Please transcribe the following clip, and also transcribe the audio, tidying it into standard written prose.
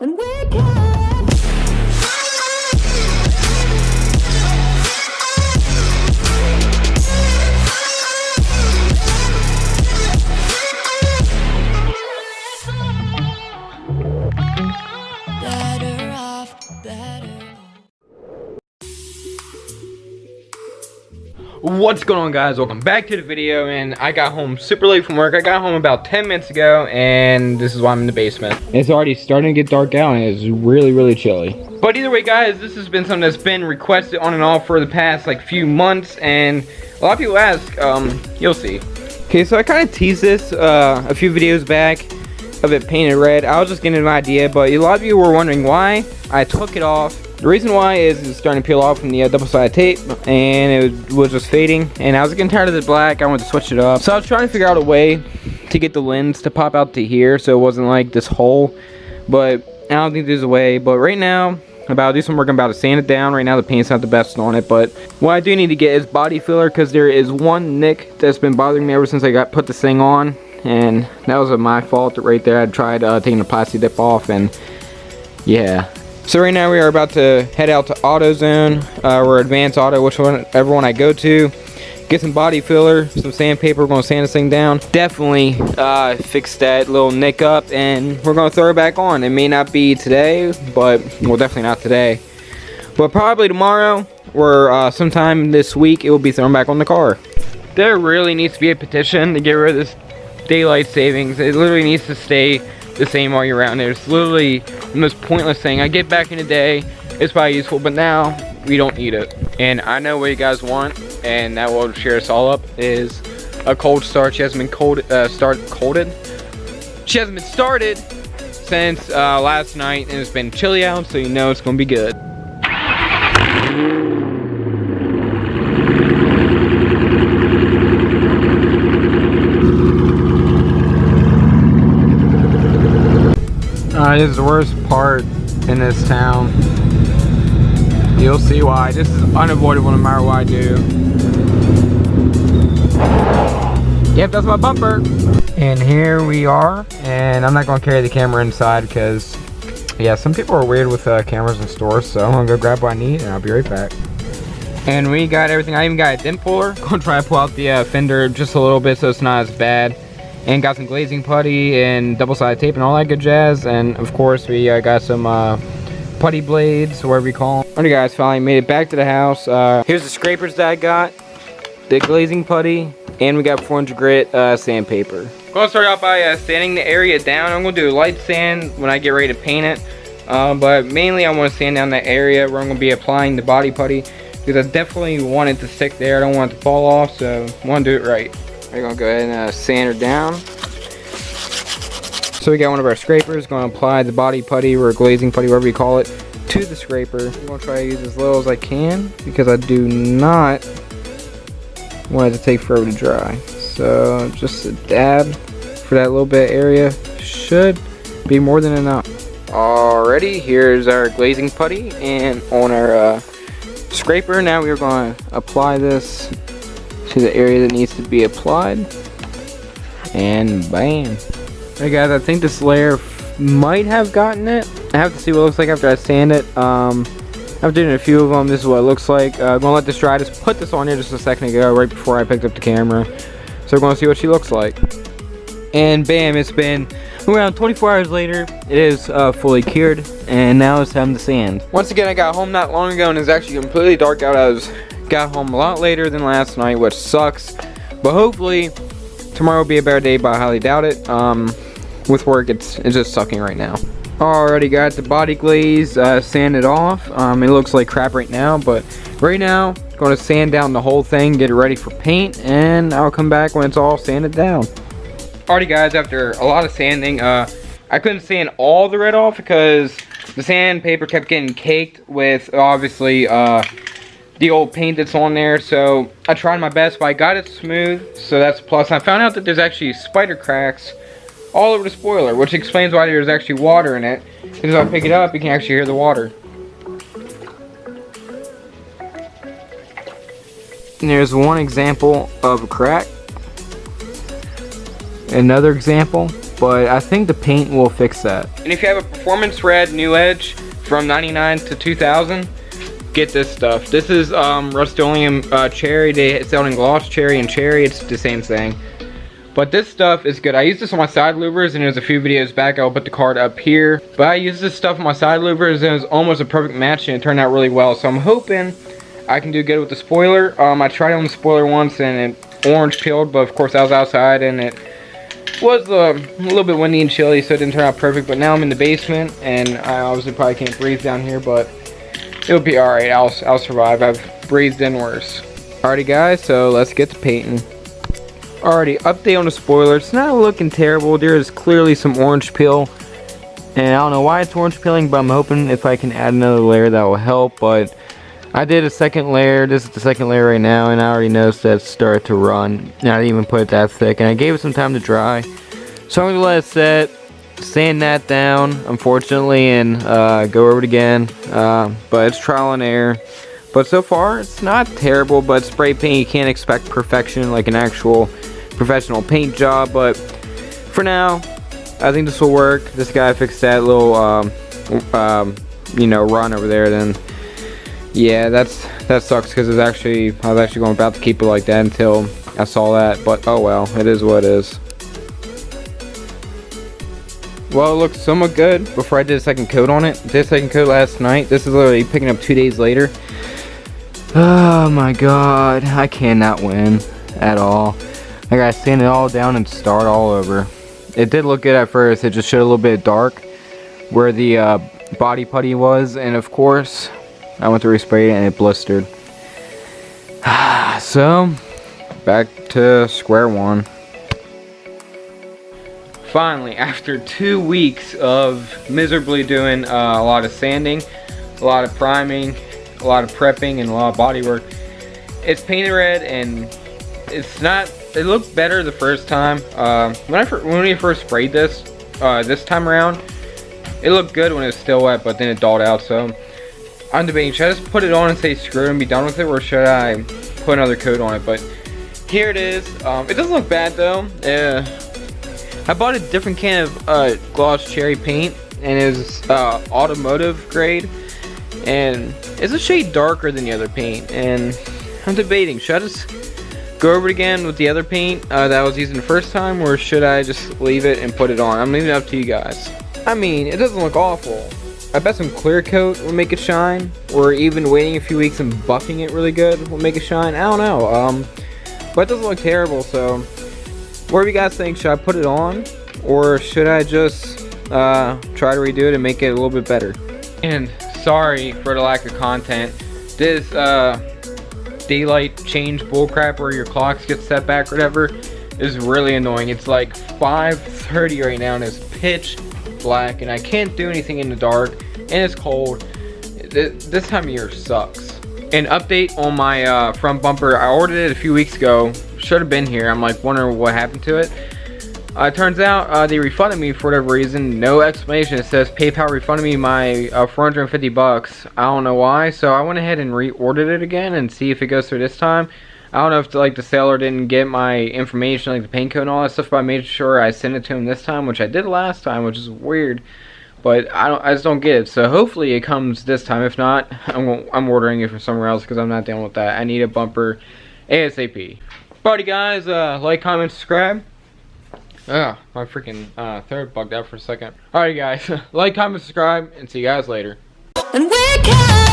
and we can. What's going on, guys? Welcome back to the video. And I got home super late from work. I got home about 10 minutes ago, and this is why I'm in the basement. It's already starting to get dark out, and it's really chilly. But either way, guys, this has been something that's been requested on and off for the past like few months, and a lot of people ask. You'll see. Okay, so I kind of teased this a few videos back of it painted red. I was just getting an idea, but a lot of you were wondering why I took it off. The reason why is it's starting to peel off from the double-sided tape, and it was just fading, and I was getting tired of the black. I wanted to switch it up, so I was trying to figure out a way to get the lens to pop out to here so it wasn't like this hole, but I don't think there's a way. But right now I'm about to do some work. I'm about to sand it down. Right now the paint's not the best on it, but what I do need to get is body filler, because there is one nick that's been bothering me ever since I put this thing on, and that was my fault right there. I tried taking the plastic dip off, and yeah. So right now we are about to head out to AutoZone or Advanced Auto, whichever one I go to. Get some body filler, some sandpaper. We're going to sand this thing down. Definitely fix that little nick up, and we're going to throw it back on. It may not be today, but well, definitely not today. But probably tomorrow or sometime this week it will be thrown back on the car. There really needs to be a petition to get rid of this daylight savings. It literally needs to stay the same all year round. It's literally the most pointless thing. I get back in the day, it's probably useful, but now we don't need it. And I know what you guys want, and that will cheer us all up, is a cold start. She hasn't been She hasn't been started since last night, and it's been chilly out, so you know it's gonna be good. This is the worst part in this town. You'll see why. This is unavoidable no matter what I do. Yep, that's my bumper. And here we are. And I'm not going to carry the camera inside because, yeah, some people are weird with cameras in stores. So I'm going to go grab what I need and I'll be right back. And we got everything. I even got a dent puller. Going to try to pull out the fender just a little bit so it's not as bad. And got some glazing putty and double-sided tape and all that good jazz. And of course we got some putty blades, whatever you call them. Alright guys, finally made it back to the house. Here's the scrapers that I got, the glazing putty, and we got 400 grit sandpaper. I'm gonna start out by sanding the area down. I'm gonna do a light sand when I get ready to paint it. But mainly I want to sand down that area where I'm gonna be applying the body putty, because I definitely want it to stick there. I don't want it to fall off, so I want to do it right. We're gonna go ahead and sand her down. So we got one of our scrapers, going to apply the body putty or glazing putty, whatever you call it, to the scraper. I'm gonna try to use as little as I can because I do not want it to take forever to dry. So just a dab for that little bit area should be more than enough. Alrighty, here's our glazing putty, and on our scraper now we're going to apply this to the area that needs to be applied, and bam. Hey guys, I think this layer might have gotten it. I have to see what it looks like after I sand it. I've done a few of them. This is what it looks like. I'm gonna let this dry. Just put this on here just a second ago, right before I picked up the camera. So we're gonna see what she looks like. And bam, it's been around 24 hours later. It is fully cured, and now it's time to sand. Once again, I got home not long ago, and it's actually completely dark out. I got home a lot later than last night, which sucks, but hopefully tomorrow will be a better day, but I highly doubt it. With work, it's just sucking right now. Already got the body glaze sanded off. It looks like crap right now, but right now going to sand down the whole thing, get it ready for paint, and I'll come back when it's all sanded down. Alrighty guys, after a lot of sanding, I couldn't sand all the red off because the sandpaper kept getting caked with obviously the old paint that's on there. So I tried my best, but I got it smooth, so that's a plus. And I found out that there's actually spider cracks all over the spoiler, which explains why there's actually water in it, because if I pick it up you can actually hear the water. And there's one example of a crack. Another example. but I think the paint will fix that. And if you have a performance red new edge from 99 to 2000, get this stuff. This is Rust-Oleum cherry. They sell it in gloss cherry and cherry. It's the same thing. But this stuff is good. I used this on my side louvers, and there's a few videos back. I'll put the card up here. But I used this stuff on my side louvers, and it was almost a perfect match, and it turned out really well. So I'm hoping I can do good with the spoiler. I tried it on the spoiler once, and it orange peeled, but of course I was outside, and it was a little bit windy and chilly, so it didn't turn out perfect. But now I'm in the basement, and I obviously probably can't breathe down here, but it'll be alright. I'll survive. I've breathed in worse. Alrighty guys, so let's get to painting. Alrighty, update on the spoiler. It's not looking terrible. There is clearly some orange peel, and I don't know why it's orange peeling, but I'm hoping if I can add another layer that will help. But I did a second layer. This is the second layer right now, and I already noticed that it started to run, and I didn't even put it that thick, and I gave it some time to dry. So I'm going to let it set, sand that down, unfortunately, and go over it again. But it's trial and error. But so far, it's not terrible, but spray paint, you can't expect perfection like an actual professional paint job. But for now, I think this will work. This guy fixed that little, you know, run over there. Then, yeah, that sucks because I was actually about to keep it like that until I saw that. But oh well, it is what it is. Well, it looks somewhat good before I did a second coat on it. Did a second coat last night. This is literally picking up 2 days later. Oh my god, I cannot win at all. I gotta sand it all down and start all over. It did look good at first. It just showed a little bit dark where the body putty was, and of course I went to respray it and it blistered. So back to square one. Finally, after 2 weeks of miserably doing a lot of sanding, a lot of priming, a lot of prepping, and a lot of body work, it's painted red, and it looked better the first time. When we first sprayed this time around, it looked good when it was still wet, but then it dulled out. So I'm debating, should I just put it on and say screw it and be done with it, or should I put another coat on it? But here it is. It doesn't look bad though. I bought a different can of gloss cherry paint, and it was automotive grade, and it's a shade darker than the other paint. And I'm debating, should I just go over it again with the other paint that I was using the first time, or should I just leave it and put it on? I'm leaving it up to you guys. I mean, it doesn't look awful. I bet some clear coat will make it shine, or even waiting a few weeks and buffing it really good will make it shine. I don't know. But it doesn't look terrible. So what do you guys think? Should I put it on, or should I just try to redo it and make it a little bit better? And sorry for the lack of content. This daylight change bullcrap where your clocks get set back or whatever is really annoying. It's like 5:30 right now and it's pitch black, and I can't do anything in the dark, and it's cold. This time of year sucks. An update on my front bumper. I ordered it a few weeks ago. Should have been here. I'm like wondering what happened to it. It turns out they refunded me for whatever reason. No explanation. It says PayPal refunded me my 450 bucks. I don't know why. So I went ahead and reordered it again and see if it goes through this time. I don't know if the seller didn't get my information, like the paint code and all that stuff, but I made sure I sent it to him this time, which I did last time, which is weird. But I just don't get it. So hopefully it comes this time. If not, I'm ordering it from somewhere else because I'm not down with that. I need a bumper ASAP. Alrighty guys, like, comment, subscribe. My freaking throat bugged out for a second. Alrighty guys, like, comment, subscribe, and see you guys later. And we can